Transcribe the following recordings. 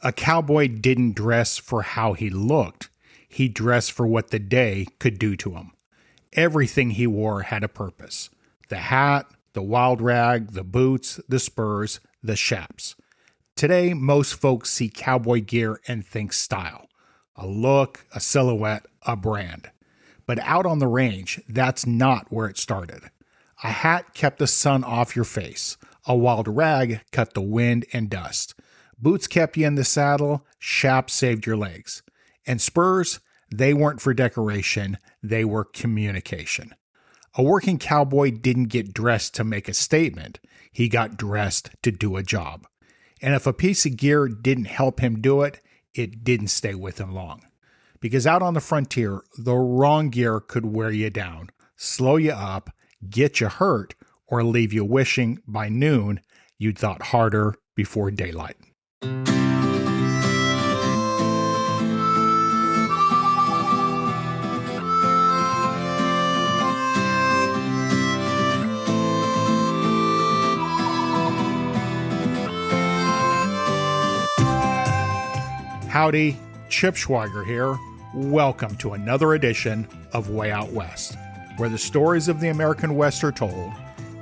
A cowboy didn't dress for how he looked. He dressed for what the day could do to him. Everything he wore had a purpose. The hat, the wild rag, the boots, the spurs, the chaps. Today, most folks see cowboy gear and think style. A look, a silhouette, a brand. But out on the range, that's not where it started. A hat kept the sun off your face. A wild rag cut the wind and dust. Boots kept you in the saddle. Chaps saved your legs. And spurs, they weren't for decoration. They were communication. A working cowboy didn't get dressed to make a statement. He got dressed to do a job. And if a piece of gear didn't help him do it, it didn't stay with him long. Because out on the frontier, the wrong gear could wear you down, slow you up, get you hurt, or leave you wishing by noon you'd thought harder before daylight. Howdy, Chip Schweiger here. Welcome to another edition of Way Out West, where the stories of the American West are told,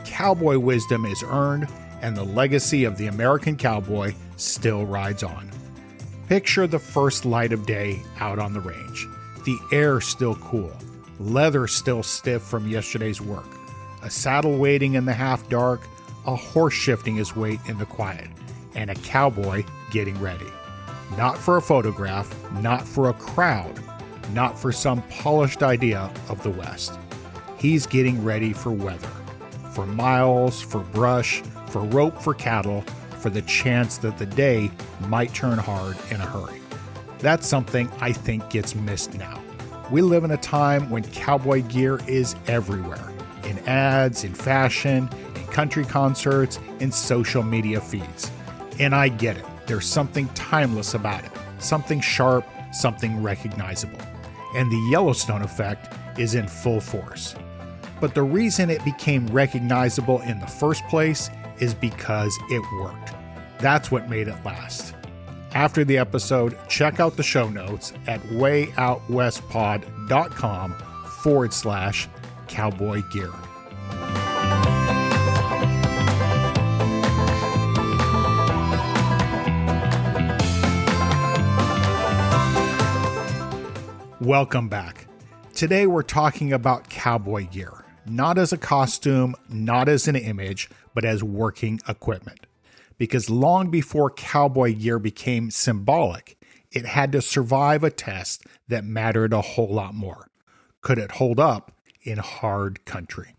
cowboy wisdom is earned, and the legacy of the American cowboy still rides on. Picture the first light of day out on the range. The air still cool, leather still stiff from yesterday's work, a saddle waiting in the half dark, a horse shifting his weight in the quiet, and a cowboy getting ready. Not for a photograph, not for a crowd, not for some polished idea of the West. He's getting ready for weather, for miles, for brush, for rope for cattle, for the chance that the day might turn hard in a hurry. That's something I think gets missed now. We live in a time when cowboy gear is everywhere, in ads, in fashion, in country concerts, in social media feeds. And I get it. There's something timeless about it, something sharp, something recognizable. And the Yellowstone effect is in full force. But the reason it became recognizable in the first place is because it worked. That's what made it last. After the episode, check out the show notes at wayoutwestpod.com/cowboy gear. Welcome back. Today we're talking about cowboy gear, not as a costume, not as an image, but as working equipment. Because long before cowboy gear became symbolic, it had to survive a test that mattered a whole lot more. Could it hold up in hard country?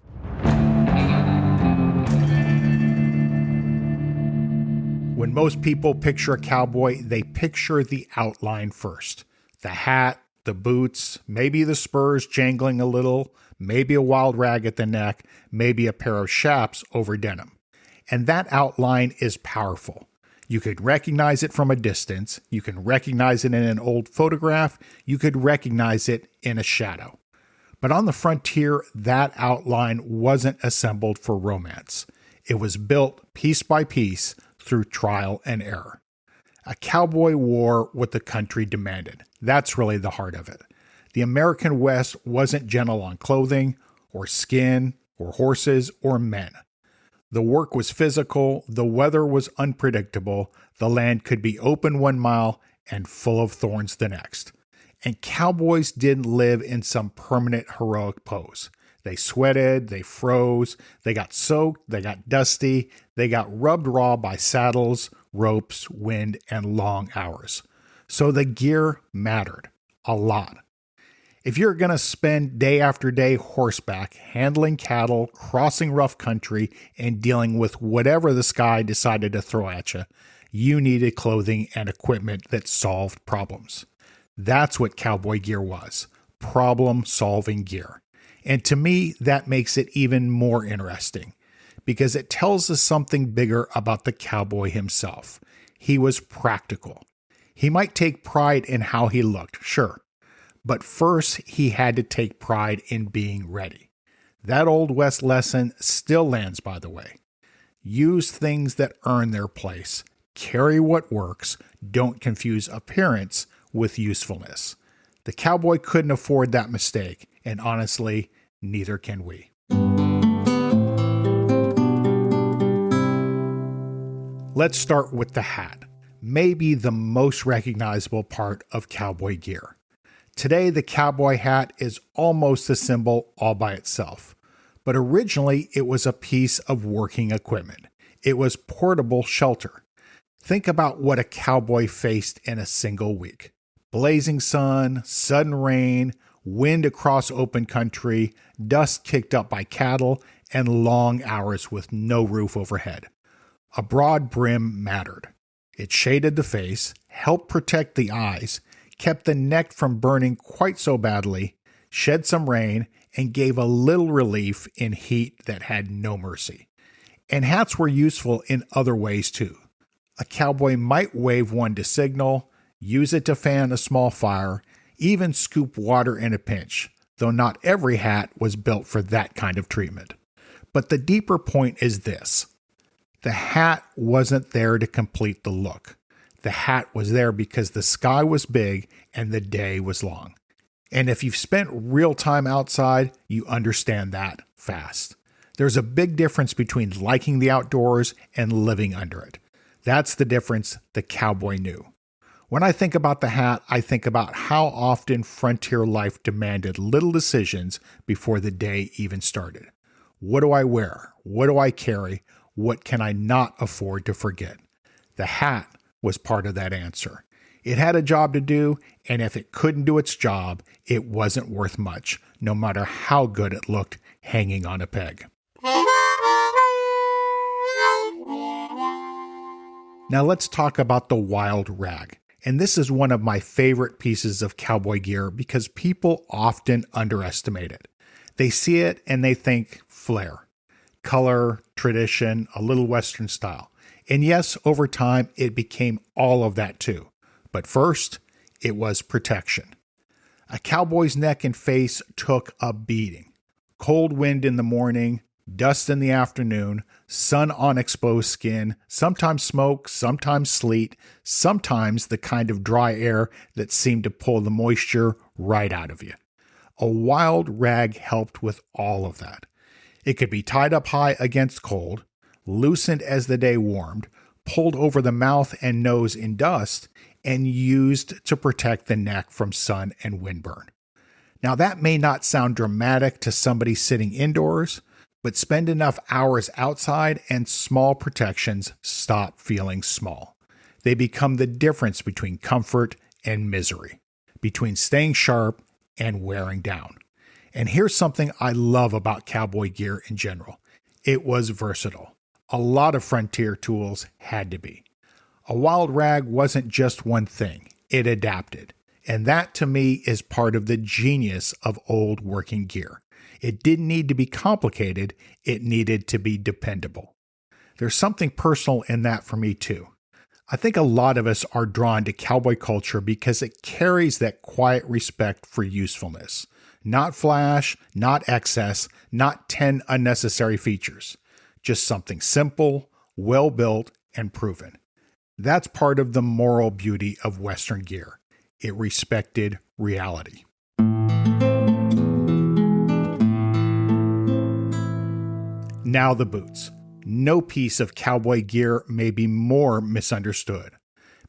When most people picture a cowboy, they picture the outline first. The hat, the boots, maybe the spurs jangling a little, maybe a wild rag at the neck, maybe a pair of chaps over denim. And that outline is powerful. You could recognize it from a distance. You can recognize it in an old photograph. You could recognize it in a shadow. But on the frontier, that outline wasn't assembled for romance. It was built piece by piece through trial and error. A cowboy wore what the country demanded. That's really the heart of it. The American West wasn't gentle on clothing, or skin, or horses, or men. The work was physical, the weather was unpredictable, the land could be open 1 mile and full of thorns the next. And cowboys didn't live in some permanent heroic pose. They sweated, they froze, they got soaked, they got dusty, they got rubbed raw by saddles, ropes, wind, and long hours. So the gear mattered a lot. If you're going to spend day after day horseback, handling cattle, crossing rough country, and dealing with whatever the sky decided to throw at you, you needed clothing and equipment that solved problems. That's what cowboy gear was, problem-solving gear. And to me, that makes it even more interesting, because it tells us something bigger about the cowboy himself. He was practical. He might take pride in how he looked, sure. But first, he had to take pride in being ready. That Old West lesson still lands, by the way. Use things that earn their place. Carry what works. Don't confuse appearance with usefulness. The cowboy couldn't afford that mistake, and honestly, neither can we. Let's start with the hat, maybe the most recognizable part of cowboy gear. Today, the cowboy hat is almost a symbol all by itself, but originally it was a piece of working equipment. It was portable shelter. Think about what a cowboy faced in a single week. Blazing sun, sudden rain, wind across open country, dust kicked up by cattle, and long hours with no roof overhead. A broad brim mattered. It shaded the face, helped protect the eyes, kept the neck from burning quite so badly, shed some rain, and gave a little relief in heat that had no mercy. And hats were useful in other ways too. A cowboy might wave one to signal, use it to fan a small fire, even scoop water in a pinch, though not every hat was built for that kind of treatment. But the deeper point is this. The hat wasn't there to complete the look. The hat was there because the sky was big and the day was long. And if you've spent real time outside, you understand that fast. There's a big difference between liking the outdoors and living under it. That's the difference the cowboy knew. When I think about the hat, I think about how often frontier life demanded little decisions before the day even started. What do I wear? What do I carry? What can I not afford to forget? The hat was part of that answer. It had a job to do, and if it couldn't do its job, it wasn't worth much, no matter how good it looked hanging on a peg. Now let's talk about the wild rag. And this is one of my favorite pieces of cowboy gear because people often underestimate it. They see it and they think flair, color, tradition, a little Western style. And yes, over time, it became all of that too. But first, it was protection. A cowboy's neck and face took a beating. Cold wind in the morning, dust in the afternoon, sun on exposed skin, sometimes smoke, sometimes sleet, sometimes the kind of dry air that seemed to pull the moisture right out of you. A wild rag helped with all of that. It could be tied up high against cold, loosened as the day warmed, pulled over the mouth and nose in dust, and used to protect the neck from sun and windburn. Now that may not sound dramatic to somebody sitting indoors, but spend enough hours outside and small protections stop feeling small. They become the difference between comfort and misery, between staying sharp and wearing down. And here's something I love about cowboy gear in general. It was versatile. A lot of frontier tools had to be. A wild rag wasn't just one thing. It adapted. And that to me is part of the genius of old working gear. It didn't need to be complicated. It needed to be dependable. There's something personal in that for me too. I think a lot of us are drawn to cowboy culture because it carries that quiet respect for usefulness. Not flash, not excess, not 10 unnecessary features. Just something simple, well-built, and proven. That's part of the moral beauty of Western gear. It respected reality. Now the boots. No piece of cowboy gear may be more misunderstood.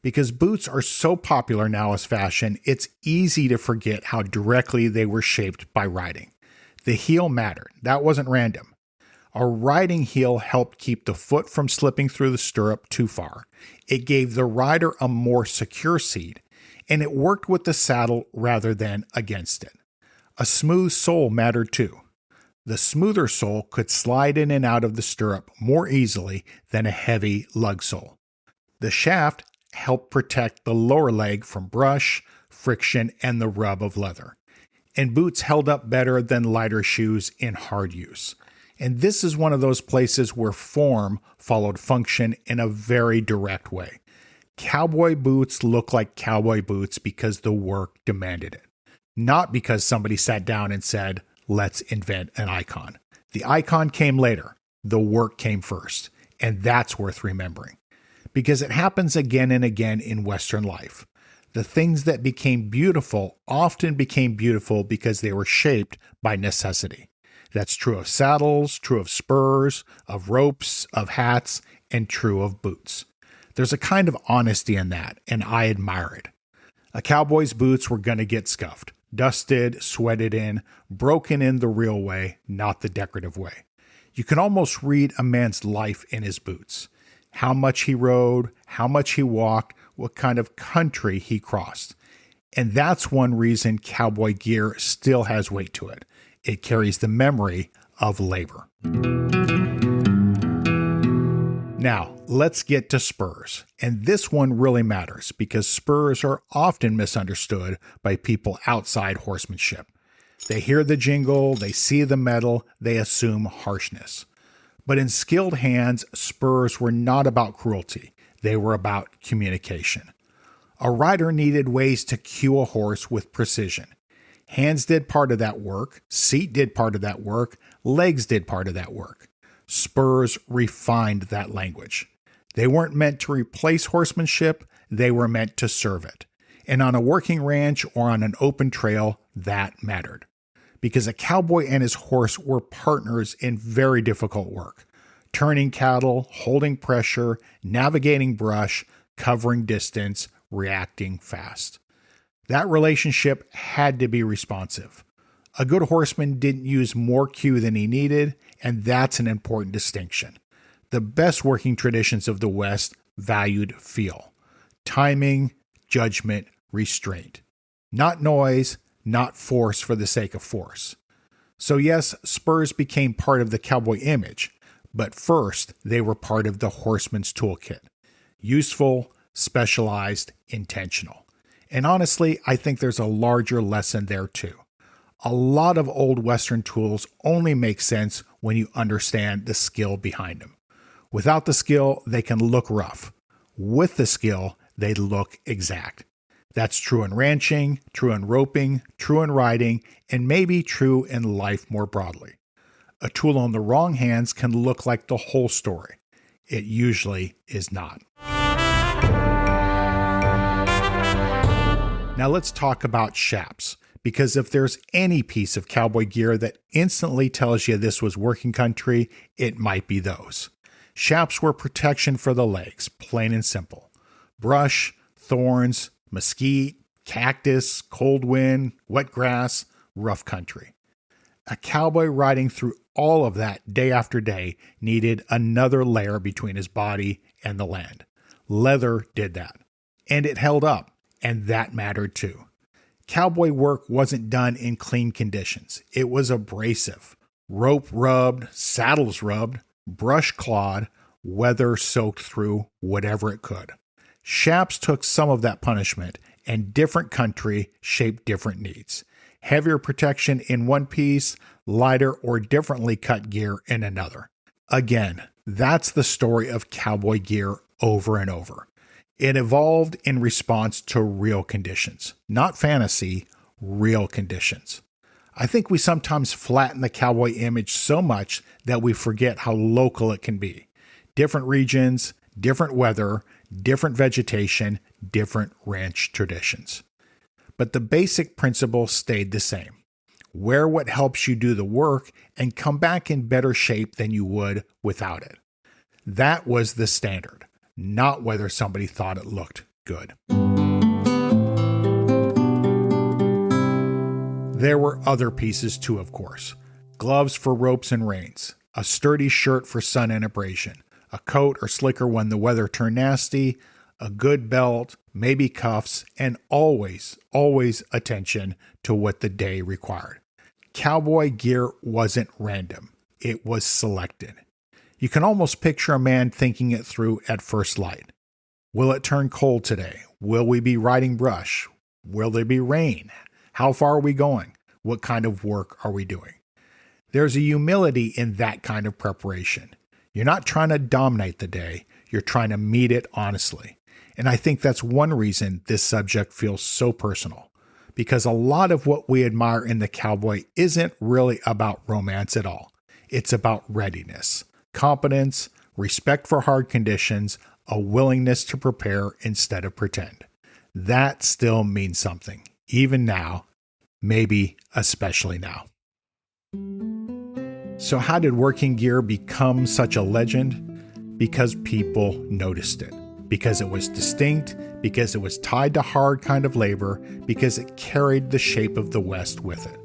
Because boots are so popular now as fashion, it's easy to forget how directly they were shaped by riding. The heel mattered. That wasn't random. A riding heel helped keep the foot from slipping through the stirrup too far. It gave the rider a more secure seat, and it worked with the saddle rather than against it. A smooth sole mattered too. The smoother sole could slide in and out of the stirrup more easily than a heavy lug sole. The shaft helped protect the lower leg from brush, friction, and the rub of leather. And boots held up better than lighter shoes in hard use. And this is one of those places where form followed function in a very direct way. Cowboy boots look like cowboy boots because the work demanded it. Not because somebody sat down and said, let's invent an icon. The icon came later. The work came first. And that's worth remembering. because it happens again and again in Western life. The things that became beautiful often became beautiful because they were shaped by necessity. That's true of saddles, true of spurs, of ropes, of hats, and true of boots. There's a kind of honesty in that, and I admire it. A cowboy's boots were going to get scuffed, dusted, sweated in, broken in the real way, not the decorative way. You can almost read a man's life in his boots. How much he rode, how much he walked, what kind of country he crossed. And that's one reason cowboy gear still has weight to it. It carries the memory of labor. Now, let's get to spurs. And this one really matters because spurs are often misunderstood by people outside horsemanship. They hear the jingle, they see the metal, they assume harshness. But in skilled hands, spurs were not about cruelty. They were about communication. A rider needed ways to cue a horse with precision. Hands did part of that work, seat did part of that work, legs did part of that work. Spurs refined that language. They weren't meant to replace horsemanship, they were meant to serve it. And on a working ranch or on an open trail, that mattered. Because a cowboy and his horse were partners in very difficult work. Turning cattle, holding pressure, navigating brush, covering distance, reacting fast. That relationship had to be responsive. A good horseman didn't use more cue than he needed, and that's an important distinction. The best working traditions of the West valued feel. Timing, judgment, restraint. Not noise, not force for the sake of force. So yes, spurs became part of the cowboy image, but first they were part of the horseman's toolkit. Useful, specialized, intentional. And honestly, I think there's a larger lesson there too. A lot of old Western tools only make sense when you understand the skill behind them. Without the skill, they can look rough. With the skill, they look exact. That's true in ranching, true in roping, true in riding, and maybe true in life more broadly. A tool in the wrong hands can look like the whole story. It usually is not. Now let's talk about chaps, because if there's any piece of cowboy gear that instantly tells you this was working country, it might be those. Chaps were protection for the legs, plain and simple. Brush, thorns, mesquite, cactus, cold wind, wet grass, rough country. A cowboy riding through all of that day after day needed another layer between his body and the land. Leather did that. And it held up. And that mattered too. Cowboy work wasn't done in clean conditions. It was abrasive. Rope rubbed, saddles rubbed, brush clawed, weather soaked through whatever it could. Chaps took some of that punishment, and different country shaped different needs. Heavier protection in one piece, lighter or differently cut gear in another. Again, that's the story of cowboy gear over and over. It evolved in response to real conditions, not fantasy, real conditions. I think we sometimes flatten the cowboy image so much that we forget how local it can be. Different regions, different weather, different vegetation, different ranch traditions. But the basic principle stayed the same. Wear what helps you do the work and come back in better shape than you would without it. That was the standard. Not whether somebody thought it looked good. There were other pieces too, of course. Gloves for ropes and reins, a sturdy shirt for sun and abrasion, a coat or slicker when the weather turned nasty, a good belt, maybe cuffs, and always attention to what the day required. Cowboy gear wasn't random. It was selected. You can almost picture a man thinking it through at first light. Will it turn cold today? Will we be riding brush? Will there be rain? How far are we going? What kind of work are we doing? There's a humility in that kind of preparation. You're not trying to dominate the day. You're trying to meet it honestly. And I think that's one reason this subject feels so personal. Because a lot of what we admire in the cowboy isn't really about romance at all. It's about readiness. Competence, respect for hard conditions, a willingness to prepare instead of pretend. That still means something, even now, maybe especially now. So how did working gear become such a legend? Because people noticed it. Because it was distinct, because it was tied to hard kind of labor, because it carried the shape of the West with it.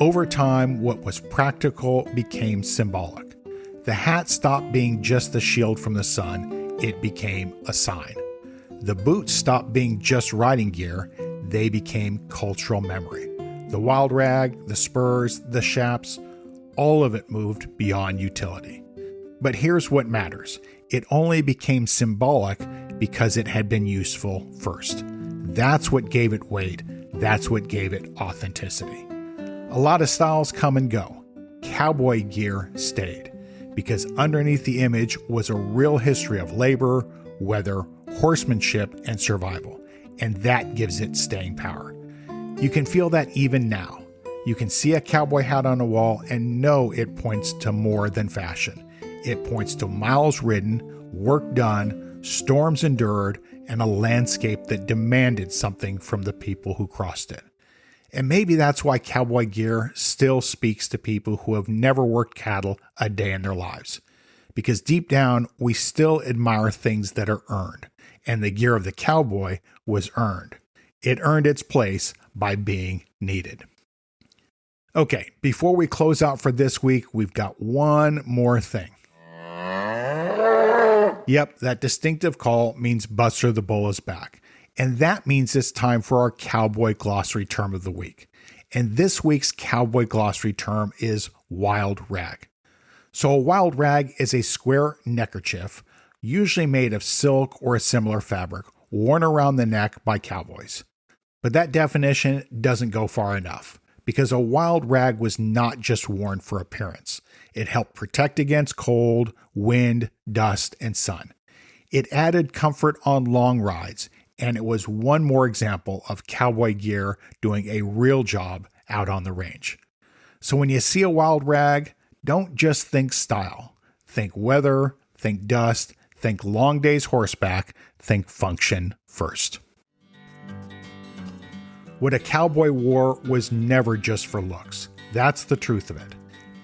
Over time, what was practical became symbolic. The hat stopped being just a shield from the sun, it became a sign. The boots stopped being just riding gear, they became cultural memory. The wild rag, the spurs, the chaps, all of it moved beyond utility. But here's what matters. It only became symbolic because it had been useful first. That's what gave it weight. That's what gave it authenticity. A lot of styles come and go. Cowboy gear stayed because underneath the image was a real history of labor, weather, horsemanship, and survival. And that gives it staying power. You can feel that even now. You can see a cowboy hat on a wall and know it points to more than fashion. It points to miles ridden, work done, storms endured, and a landscape that demanded something from the people who crossed it. And maybe that's why cowboy gear still speaks to people who have never worked cattle a day in their lives. Because deep down, we still admire things that are earned. And the gear of the cowboy was earned. It earned its place by being needed. Okay, before we close out for this week, we've got one more thing. Yep, that distinctive call means Buster the Bull is back. And that means it's time for our Cowboy Glossary term of the week. And this week's Cowboy Glossary term is wild rag. So a wild rag is a square neckerchief, usually made of silk or a similar fabric, worn around the neck by cowboys. But that definition doesn't go far enough, because a wild rag was not just worn for appearance. It helped protect against cold, wind, dust, and sun. It added comfort on long rides, and it was one more example of cowboy gear doing a real job out on the range. So when you see a wild rag, don't just think style. Think weather, think dust, think long days horseback, think function first. What a cowboy wore was never just for looks. That's the truth of it.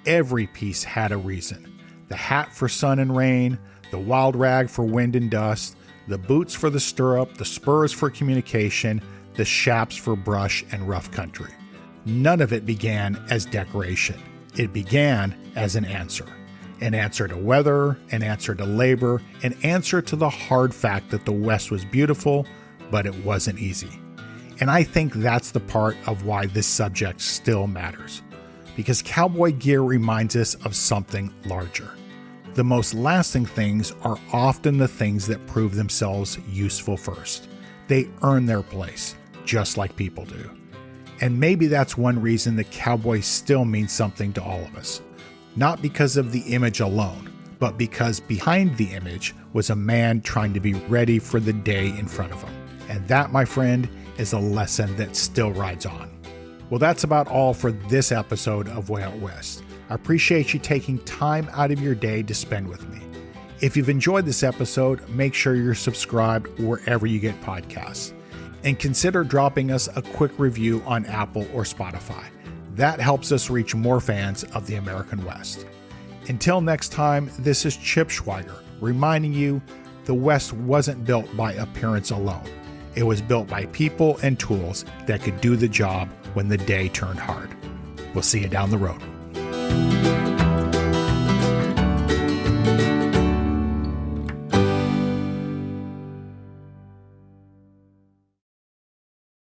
Every piece had a reason. The hat for sun and rain, the wild rag for wind and dust, the boots for the stirrup, the spurs for communication, the chaps for brush and rough country. None of it began as decoration. It began as an answer. An answer to weather, an answer to labor, an answer to the hard fact that the West was beautiful, but it wasn't easy. And I think that's the part of why this subject still matters. Because cowboy gear reminds us of something larger. The most lasting things are often the things that prove themselves useful first. They earn their place, just like people do. And maybe that's one reason the cowboy still means something to all of us. Not because of the image alone, but because behind the image was a man trying to be ready for the day in front of him. And that, my friend, is a lesson that still rides on. Well, that's about all for this episode of Way Out West. I appreciate you taking time out of your day to spend with me. If you've enjoyed this episode, make sure you're subscribed wherever you get podcasts. And consider dropping us a quick review on Apple or Spotify. That helps us reach more fans of the American West. Until next time, this is Chip Schweiger, reminding you the West wasn't built by appearance alone. It was built by people and tools that could do the job when the day turned hard. We'll see you down the road.